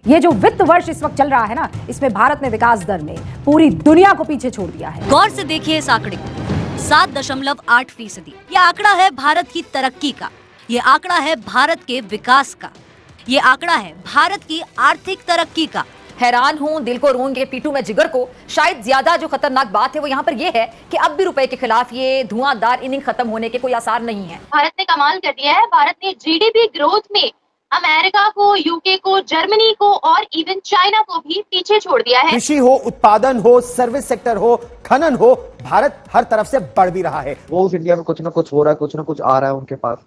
ये जो वित्त वर्ष इस वक्त चल रहा है ना, इसमें भारत ने विकास दर में पूरी दुनिया को पीछे छोड़ दिया है। गौर से देखिए इस आंकड़े को, 7.8%। ये आंकड़ा है भारत की तरक्की का, ये आंकड़ा है भारत के विकास का, ये आंकड़ा है भारत की आर्थिक तरक्की का। हैरान हूं, दिल को रूंगे पीटू में जिगर को। शायद ज्यादा जो खतरनाक बात है वो यहाँ पर ये है कि अब भी रुपए के खिलाफ ये धुआंधार इनिंग खत्म होने के कोई आसार नहीं है। भारत ने कमाल कर दिया है। भारत ने जीडीपी ग्रोथ में अमेरिका को, यूके को, जर्मनी को और इवन चाइना को भी पीछे छोड़ दिया है। कृषि हो, उत्पादन हो, सर्विस सेक्टर हो, खनन हो, भारत हर तरफ से बढ़ भी रहा है। वो उस इंडिया में कुछ ना कुछ हो रहा है, कुछ ना कुछ आ रहा है उनके पास,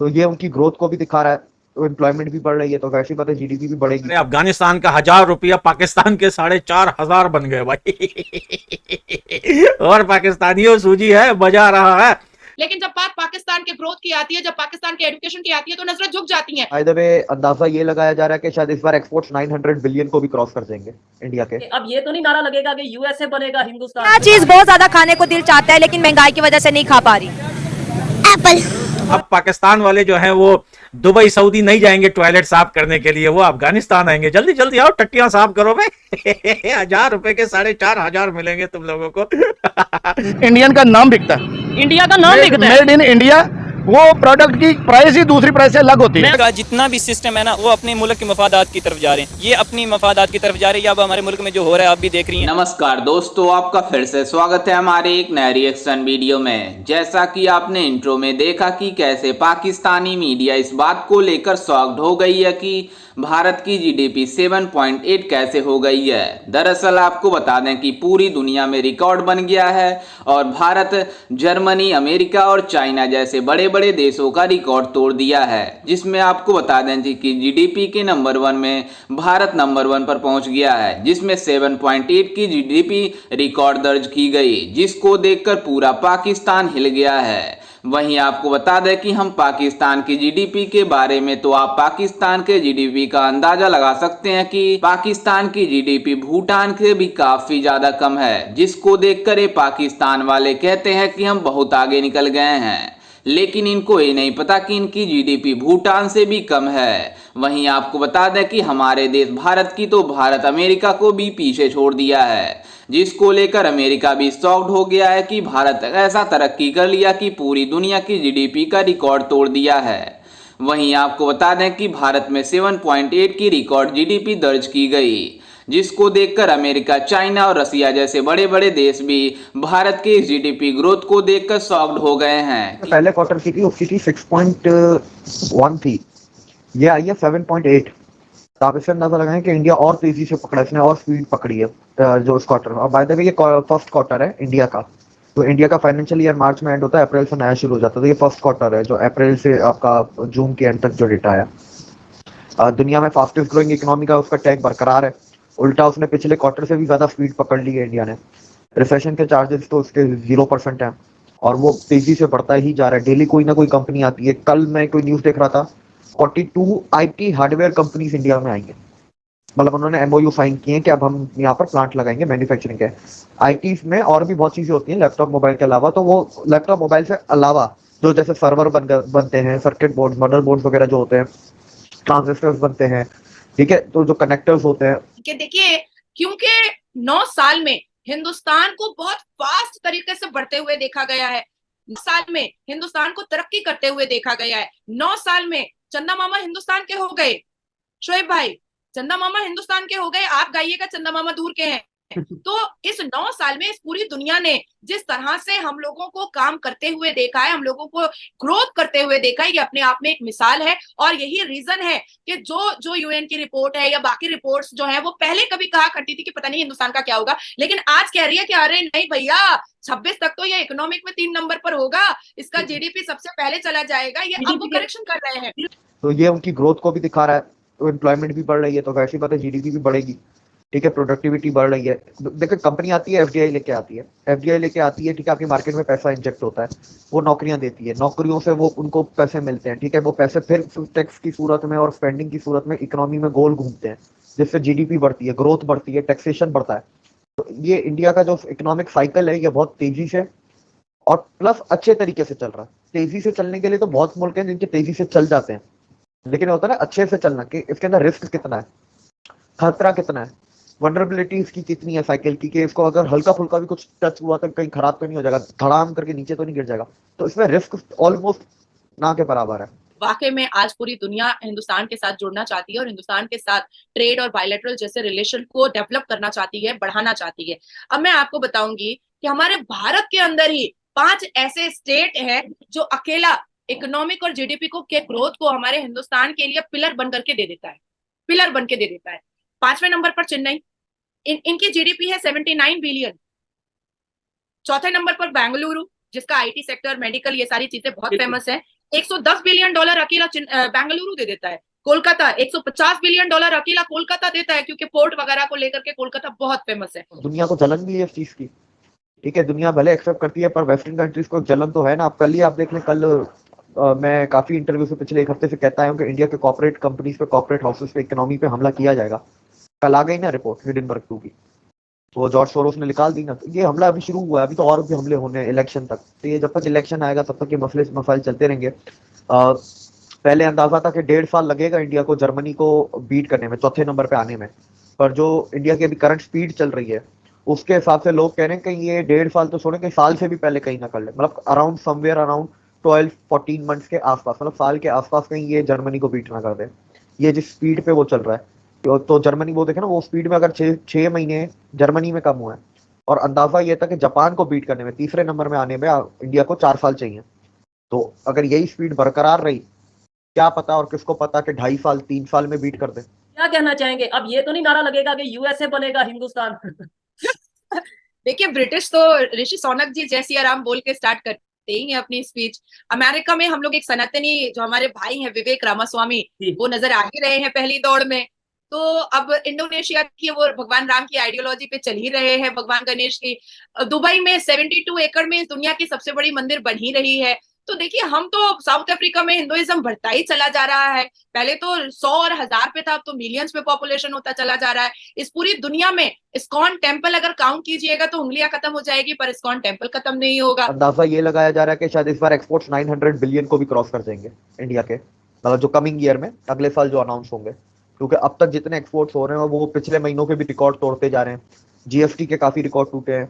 तो ये उनकी ग्रोथ को भी दिखा रहा है। तो एम्प्लॉयमेंट भी बढ़ रही है, तो वैसी बात है जीडीपी भी बढ़ेगी। अफगानिस्तान का 1000 रुपया पाकिस्तान के 4,500 बन गए भाई। और पाकिस्तानियों सूजी है, बजा रहा है। लेकिन जब बात पाकिस्तान के ग्रोथ की आती है, जब पाकिस्तान के एजुकेशन की आती है, तो नजरें झुक जाती हैं। बाय द वे, अंदाजा ये लगाया जा रहा है कि शायद इस बार एक्सपोर्ट्स 900 बिलियन को भी क्रॉस कर देंगे इंडिया के। अब ये तो नहीं नारा लगेगा कि यूएसए बनेगा हिंदुस्तान। क्या चीज बहुत ज्यादा खाने को दिल चाहता है लेकिन महंगाई की वजह से नहीं खा पा रही? एप्पल। अब पाकिस्तान वाले जो हैं वो दुबई सऊदी नहीं जाएंगे टॉयलेट साफ करने के लिए, वो अफगानिस्तान आएंगे। जल्दी जल्दी आओ, टट्टियां साफ करो भाई। 1000 रुपए के 4,500 मिलेंगे तुम लोगों को। इंडियन का नाम बिकता है, इंडिया का नाम बिकता है, मेड इन इंडिया। वो प्रोडक्ट की प्राइस ही दूसरी प्राइस से अलग होती है। जितना भी सिस्टम है ना, वो अपने मुल्क के मफादात की तरफ जा रहे हैं। ये अपनी मफादात की तरफ जा रही है। अब हमारे मुल्क में जो हो रहा है आप भी देख रही हैं। नमस्कार दोस्तों, आपका फिर से स्वागत है हमारे एक नए रिएक्शन वीडियो में। जैसा कि आपने इंट्रो में देखा कि कैसे पाकिस्तानी मीडिया इस बात को लेकर शॉक्ड हो गई है कि भारत की जीडीपी 7.8 कैसे हो गई है। दरअसल आपको बता दें कि पूरी दुनिया में रिकॉर्ड बन गया है और भारत जर्मनी, अमेरिका और चाइना जैसे बड़े बड़े देशों का रिकॉर्ड तोड़ दिया है। जिसमें आपको बता दें कि जीडीपी के नंबर 1 में भारत नंबर 1 पर पहुंच गया है, जिसमें 7.8 की जीडीपी रिकॉर्ड दर्ज की गई, जिसको देखकर पूरा पाकिस्तान हिल गया है। वहीं आपको बता दें कि हम पाकिस्तान की जीडीपी के बारे में, तो आप पाकिस्तान के जीडीपी का अंदाजा लगा सकते हैं कि पाकिस्तान की जीडीपी भूटान से भी काफी ज्यादा कम है, जिसको देखकर ये पाकिस्तान वाले कहते हैं कि हम बहुत आगे निकल गए हैं। लेकिन इनको ये नहीं पता कि इनकी जीडीपी भूटान से भी कम है। वहीं आपको बता दें कि हमारे देश भारत की, तो भारत अमेरिका को भी पीछे छोड़ दिया है, जिसको लेकर अमेरिका भी शॉक्ड हो गया है कि भारत ऐसा तरक्की कर लिया कि पूरी दुनिया की जीडीपी का रिकॉर्ड तोड़ दिया है। वहीं आपको बता दें कि भारत में 7.8 की रिकॉर्ड जीडीपी दर्ज की गई, जिसको देखकर अमेरिका, चाइना और रसिया जैसे बड़े बड़े देश भी भारत के जीडीपी ग्रोथ को देखकर शॉक्ड हो गए हैं। पहले क्वार्टर की थी, उसकी थी 6.1 थी, ये आई है 7.8। तो आप इससे अंदाजा लगाएं कि इंडिया और तेजी से पकड़ा, इसने और स्पीड पकड़ी है जो इस क्वार्टर में। और बाय द वे ये फर्स्ट क्वार्टर है इंडिया का, तो इंडिया का फाइनेंशियल ईयर मार्च में एंड होता है, अप्रैल से नया शुरू हो जाता है। तो ये फर्स्ट क्वार्टर है जो अप्रैल से आपका जून के एंड तक जो डेटा आया। दुनिया में फास्टेस्ट ग्रोइंग इकोनॉमी का उसका टैग बरकरार है। उल्टा उसने पिछले क्वार्टर से भी ज्यादा स्पीड पकड़ ली है इंडिया ने। रिसेशन के चार्जेस तो उसके 0% हैं और वो तेजी से बढ़ता ही जा रहा है। डेली कोई ना कोई कंपनी आती है। कल मैं कोई न्यूज देख रहा था, 42 IT हार्डवेयर कंपनीज इंडिया में आएंगे। मतलब उन्होंने MOU साइन किए हैं कि अब हम यहाँ पर प्लांट लगाएंगे मैन्युफैक्चरिंग के। IT में और भी बहुत चीजें होती हैं लैपटॉप मोबाइल के अलावा, तो वो लैपटॉप मोबाइल से अलावा जो जैसे सर्वर बनते हैं, सर्किट बोर्ड, मदर बोर्ड वगैरह जो होते हैं, ट्रांजिस्टर्स बनते हैं, ठीक है, तो जो कनेक्टर्स होते हैं। कि देखिए, क्योंकि 9 साल में हिंदुस्तान को बहुत फास्ट तरीके से बढ़ते हुए देखा गया है। 9 साल में हिंदुस्तान को तरक्की करते हुए देखा गया है। 9 साल में चंदा मामा हिंदुस्तान के हो गए। शोएब भाई, चंदा मामा हिंदुस्तान के हो गए, आप गाइएगा चंदा मामा दूर के हैं। तो इस 9 साल में इस पूरी दुनिया ने जिस तरह से हम लोगों को काम करते हुए देखा है, हम लोगों को ग्रोथ करते हुए देखा है, ये अपने आप में एक मिसाल है। और यही रीजन है कि जो UN की रिपोर्ट है या बाकी रिपोर्ट्स जो है वो पहले कभी कहा करती थी कि पता नहीं हिंदुस्तान का क्या होगा, लेकिन आज कह रही है कि अरे नहीं भैया, 26 तक तो ये इकोनॉमिक में 3 नंबर पर होगा, इसका जीडीपी सबसे पहले चला जाएगा। ये अब वो करेक्शन कर रहे हैं। तो ये उनकी ग्रोथ को भी दिखा रहा है। तो एम्प्लॉयमेंट भी बढ़ रही है, तो वैसी बात है जीडीपी भी बढ़ेगी, ठीक है, प्रोडक्टिविटी बढ़ रही है। देखो, कंपनी आती है, FDI लेके आती है, ठीक है, आपकी मार्केट में पैसा इंजेक्ट होता है, वो नौकरियां देती है, नौकरियों से वो उनको पैसे मिलते हैं, ठीक है, वो पैसे फिर टैक्स की सूरत में और स्पेंडिंग की सूरत में इकोनॉमी में गोल घूमते हैं, जिससे जीडीपी बढ़ती है, ग्रोथ बढ़ती है, टैक्सेशन बढ़ता है। तो ये इंडिया का जो इकोनॉमिक साइकिल है ये बहुत तेजी से और प्लस अच्छे तरीके से चल रहा है। तेजी से चलने के लिए तो बहुत मुल्क हैं जिनके तेजी से चल जाते हैं, लेकिन होता है ना अच्छे से चलना कि इसके अंदर रिस्क कितना है। खतरा कितना है, वनरेबिलिटी इसकी कितनी है साइकिल की, कि इसको अगर हल्का फुल्का भी कुछ टच हुआ तो कहीं खराब तो नहीं हो जाएगा, धड़ाम करके नीचे तो नहीं गिर जाएगा। तो इसमें रिस्क ऑलमोस्ट ना के बराबर है। वाकई में आज पूरी दुनिया हिंदुस्तान के साथ जुड़ना चाहती है और हिंदुस्तान के साथ ट्रेड और बायलैटरल जैसे रिलेशन को डेवलप करना चाहती है, बढ़ाना चाहती है। अब मैं आपको बताऊंगी कि हमारे भारत के अंदर ही 5 ऐसे स्टेट हैं जो अकेला इकोनॉमिक और जीडीपी को के ग्रोथ को हमारे हिंदुस्तान के लिए पिलर बन करके दे देता है, पिलर बन के दे देता है। 5वें नंबर पर चेन्नई, इनकी जीडीपी है 79 बिलियन। चौथे नंबर पर बेंगलुरु, जिसका आईटी सेक्टर, मेडिकल, ये सारी चीजें बहुत फेमस है, $110 बिलियन अकेला बेंगलुरु दे देता है। कोलकाता 150 बिलियन अकेला कोलकाता देता है, क्योंकि पोर्ट वगैरह को लेकर के कोलकाता बहुत फेमस है। दुनिया को जलन भी है इस चीज की, ठीक है, दुनिया भले एक्सेप्ट करती है पर वेस्टर्न कंट्रीज को जलन तो है ना। आप कल ही आप देख लें, कल मैं काफी इंटरव्यू से पिछले 1 हफ्ते से कहता हूं कि इंडिया के कॉर्पोरेट कंपनीज पे, कॉर्पोरेट हाउसेस पे, इकोनॉमी पे हमला किया जाएगा। कल आ गई ना रिपोर्ट हिडेनबर्ग 2 की, तो जॉर्ज सोरोस ने निकाल दी ना। तो ये हमला अभी शुरू हुआ है, अभी तो और भी हमले होने हैं इलेक्शन तक। तो ये जब तक इलेक्शन आएगा तब तक ये मसले चलते रहेंगे। पहले अंदाजा था कि 1.5 साल लगेगा इंडिया को जर्मनी को बीट करने में, चौथे नंबर पे आने में, पर जो इंडिया की अभी करंट स्पीड चल रही है उसके हिसाब से लोग कह रहे हैं कि ये 1.5 साल तो छोड़े, कि साल से भी पहले कहीं ना कर ले, मतलब अराउंड समवेयर अराउंड 12-14 मंथ्स के आसपास, मतलब साल के आसपास कहीं ये जर्मनी को बीट ना कर दे। ये जिस स्पीड पे वो चल रहा है तो जर्मनी, वो देखे ना, वो स्पीड में अगर 6 महीने जर्मनी में कम हुआ है, और अंदाजा ये था कि जापान को बीट करने में, तीसरे नंबर में आने में इंडिया को 4 साल चाहिए। तो अगर यही स्पीड बरकरार रही, क्या पता, और किसको पता कि 2.5 साल 3 साल में बीट कर दे। क्या कहना चाहेंगे? अब ये तो नहीं नारा लगेगा कि यूएसए बनेगा हिंदुस्तान? देखिए, ब्रिटिश तो ऋषि सोनक जी जैसी आराम बोल के स्टार्ट करते ही हैं अपनी स्पीच। अमेरिका में हम लोग एक सनातनी जो हमारे भाई हैं विवेक रामास्वामी, वो नजर आ ही रहे हैं पहली दौड़ में। तो अब इंडोनेशिया की वो भगवान राम की आइडियोलॉजी पे चल ही रहे हैं, भगवान गणेश की। दुबई में 72 एकड़ में दुनिया की सबसे बड़ी मंदिर बन ही रही है। तो देखिए, हम तो साउथ अफ्रीका में हिंदुइज्म बढ़ता ही चला जा रहा है। पहले तो 100 और 1000 पे था, अब तो मिलियंस पे पॉपुलेशन होता चला जा रहा है। इस पूरी दुनिया में इस्कॉन टेम्पल अगर काउंट कीजिएगा तो उंगलियां खत्म हो जाएगी, पर इस्कॉन टेम्पल खत्म नहीं होगा। अंदाजा ये लगाया जा रहा है कि शायद इस बार एक्सपोर्ट्स 900 बिलियन को भी क्रॉस कर जाएंगे इंडिया के, मतलब जो कमिंग ईयर में, अगले साल जो अनाउंस होंगे। क्योंकि अब तक जितने एक्सपोर्ट्स हो रहे हैं वो पिछले महीनों के भी रिकॉर्ड तोड़ते जा रहे हैं। जीएसटी के काफी रिकॉर्ड टूटे हैं,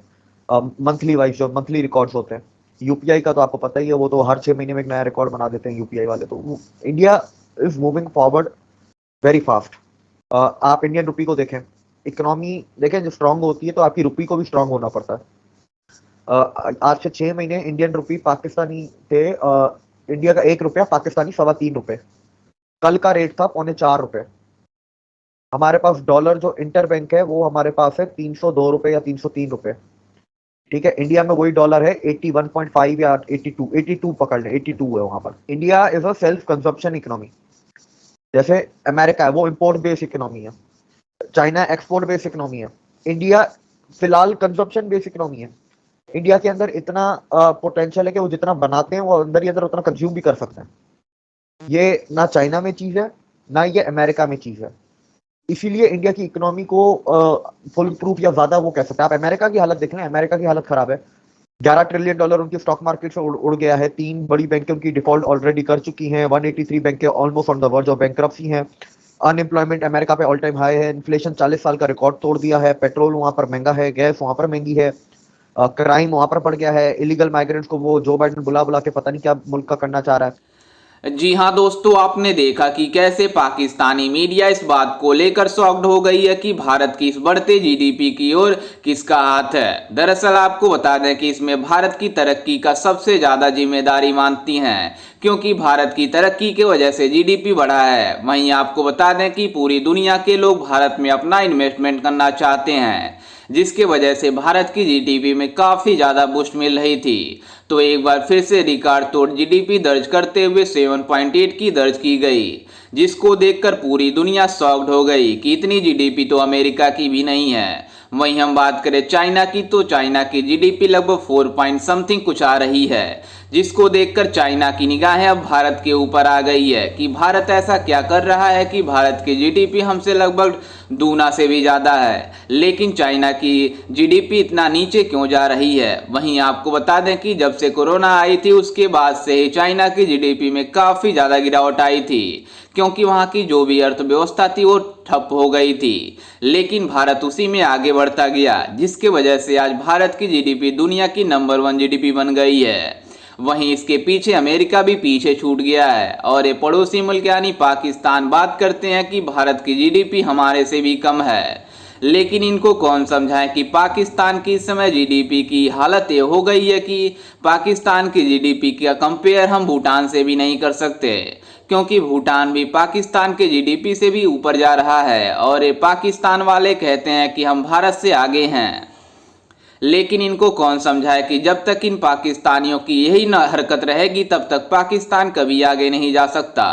मंथली वाइज जो मंथली रिकॉर्ड्स होते हैं। यूपीआई का तो आपको पता ही है, वो तो हर 6 महीने में एक नया रिकॉर्ड बना देते हैं यूपीआई वाले। तो India is moving forward very fast. आप इंडियन रुपी को देखें, इकोनॉमी देखें, जो स्ट्रांग होती है तो आपकी रुपी को भी स्ट्रांग होना पड़ता है। आज से 6 महीने इंडियन रुपी पाकिस्तानी थे, इंडिया का 1 रुपया पाकिस्तानी 3.25 रुपए, कल का रेट था 3.25 रुपए। हमारे पास डॉलर जो इंटर बैंक है वो हमारे पास है 302 रुपए या 303 रुपए, ठीक है। इंडिया में वही डॉलर है 81.5 या 82 पकड़ ले, 82 है वहां पर। India is a self consumption economy. जैसे अमेरिका है वो इंपोर्ट बेस्ड इकोनॉमी है, चाइना एक्सपोर्ट बेस्ड इकोनॉमी है, इंडिया फिलहाल कंजम्पशन बेस्ड इकोनॉमी है। इंडिया के अंदर इतना पोटेंशियल है कि वो जितना बनाते हैं वो अंदर ही अंदर उतना कंज्यूम भी कर सकते हैं। ये ना चाइना में चीज है ना ये अमेरिका में चीज है। इसीलिए इंडिया की इकोनॉमी को फुल प्रूफ या ज्यादा वो कह सकते हैं। आप अमेरिका की हालत देख लें, अमेरिका की हालत खराब है। 11 ट्रिलियन डॉलर उनकी स्टॉक मार्केट से उड़ गया है। 3 बड़ी बैंकें उनकी डिफॉल्ट ऑलरेडी कर चुकी हैं। 183 बैंकें almost on the verge of bankruptcy हैं। अनएम्प्लॉयमेंट अमेरिका पे ऑल टाइम हाई है। इन्फ्लेशन 40 साल का रिकॉर्ड तोड़ दिया है। पेट्रोल वहां पर महंगा है, गैस वहां पर महंगी है, क्राइम वहां पर बढ़ गया है। इलीगल माइग्रेंट्स को वो जो बाइडेन बुला के पता नहीं क्या मुल्क का करना चाह रहा है। जी हाँ दोस्तों, आपने देखा कि कैसे पाकिस्तानी मीडिया इस बात को लेकर शॉक्ड हो गई है कि भारत की इस बढ़ते जीडीपी की ओर किसका हाथ है। दरअसल आपको बता दें कि इसमें भारत की तरक्की का सबसे ज्यादा जिम्मेदारी मानती हैं, क्योंकि भारत की तरक्की की वजह से जीडीपी बढ़ा है। वहीं आपको बता दें कि पूरी दुनिया के लोग भारत में अपना इन्वेस्टमेंट करना चाहते हैं, जिसके वजह से भारत की जीडीपी में काफी ज्यादा बूस्ट मिल रही थी। तो एक बार फिर से रिकॉर्ड तोड़ जीडीपी दर्ज करते हुए 7.8 की दर्ज की गई, जिसको देखकर पूरी दुनिया शॉक्ड हो गई कि इतनी जीडीपी तो अमेरिका की भी नहीं है। वहीं हम बात करें चाइना की, तो चाइना की जीडीपी लगभग 4 पॉइंट समथिंग कुछ आ रही है, जिसको देखकर चाइना की निगाहें अब भारत के ऊपर आ गई है कि भारत ऐसा क्या कर रहा है कि भारत की जीडीपी हमसे लगभग दूना से भी ज़्यादा है, लेकिन चाइना की जीडीपी इतना नीचे क्यों जा रही है। वहीं आपको बता दें कि जब से कोरोना आई थी उसके बाद से ही चाइना की जीडीपी में काफ़ी ज़्यादा गिरावट आई थी, क्योंकि वहां की जो भी अर्थव्यवस्था थी वो ठप हो गई थी। लेकिन भारत उसी में आगे बढ़ता गया, जिसके वजह से आज भारत की जीडीपी दुनिया की नंबर 1 जीडीपी बन गई है। वहीं इसके पीछे अमेरिका भी पीछे छूट गया है और ये पड़ोसी मुल्क यानी पाकिस्तान बात करते हैं कि भारत की जीडीपी हमारे से भी कम है। लेकिन इनको कौन समझाए कि पाकिस्तान की इस समय जीडीपी की हालत ये हो गई है कि पाकिस्तान की जीडीपी का कंपेयर हम भूटान से भी नहीं कर सकते, क्योंकि भूटान भी पाकिस्तान के जीडीपी से भी ऊपर जा रहा है और ये पाकिस्तान वाले कहते हैं कि हम भारत से आगे हैं। लेकिन इनको कौन समझाए कि जब तक इन पाकिस्तानियों की यही हरकत रहेगी तब तक पाकिस्तान कभी आगे नहीं जा सकता,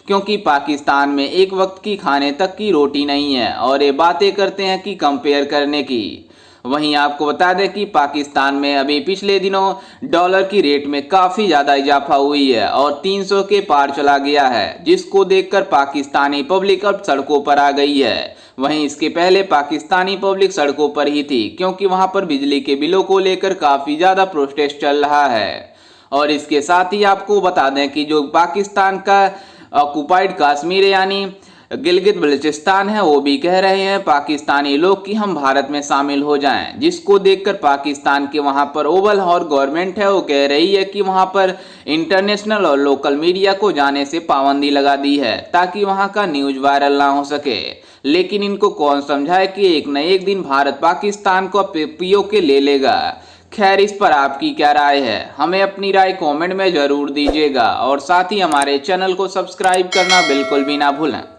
क्योंकि पाकिस्तान में एक वक्त की खाने तक की रोटी नहीं है और ये बातें करते हैं कि कंपेयर करने की। वहीं आपको बता दें कि पाकिस्तान में अभी पिछले दिनों डॉलर की रेट में काफ़ी ज़्यादा इजाफा हुई है और 300 के पार चला गया है, जिसको देखकर पाकिस्तानी पब्लिक अब सड़कों पर आ गई है। वहीं इसके पहले पाकिस्तानी पब्लिक सड़कों पर ही थी, क्योंकि वहां पर बिजली के बिलों को लेकर काफ़ी ज़्यादा प्रोटेस्ट चल रहा है। और इसके साथ ही आपको बता दें कि जो पाकिस्तान का ऑक्युपाइड कश्मीर यानी गिलगित बल्चिस्तान है, वो भी कह रहे हैं पाकिस्तानी लोग कि हम भारत में शामिल हो जाएं, जिसको देखकर पाकिस्तान के वहां पर ओवल और गवर्नमेंट है वो कह रही है कि वहां पर इंटरनेशनल और लोकल मीडिया को जाने से पाबंदी लगा दी है ताकि वहां का न्यूज वायरल ना हो सके। लेकिन इनको कौन समझाए कि एक न एक दिन भारत पाकिस्तान को पीओके ले लेगा। खैर, इस पर आपकी क्या राय है? हमें अपनी राय कमेंट में जरूर दीजिएगा और साथ ही हमारे चैनल को सब्सक्राइब करना बिल्कुल भी ना भूलें।